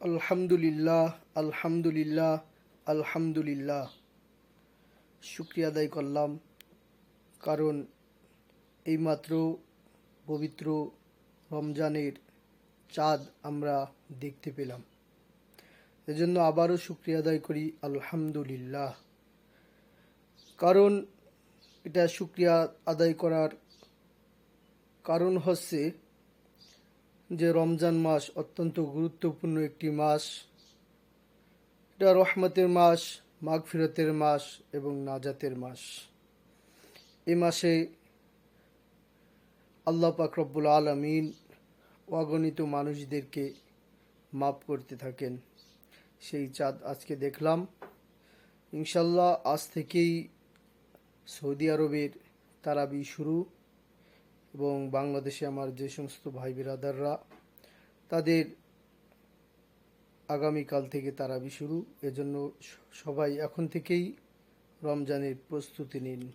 আলহামদুলিল্লাহ আলহামদুলিল্লাহ আলহামদুলিল্লাহ। শুকরিয়া আদায় করলাম, কারণ এইমাত্র পবিত্র রমজানের চাঁদ আমরা দেখতে পেলাম। এজন্য আবারও শুকরিয়া আদায় করি আলহামদুলিল্লাহ। কারণ এটা শুকরিয়া আদায় করার কারণ হচ্ছে যে রমজান মাস অত্যন্ত গুরুত্বপূর্ণ একটি মাস। এটা রহমতের মাস, মাগফিরতের মাস এবং নাজাতের মাস। এই মাসে আল্লাহ পাক রব্বুল আলামিন অগণিত মানুষদেরকে মাফ করতে থাকেন। সেই চাঁদ আজকে দেখলাম। ইনশাল্লাহ আজ থেকেই সৌদি আরবের তারাবি শুরু, এবং বাংলাদেশে আমার যে সমস্ত ভাই বিরাদাররা, তাদের আগামীকাল থেকে তারাবি শুরু। এজন্য সবাই এখন থেকেই রমজানের প্রস্তুতি নিন।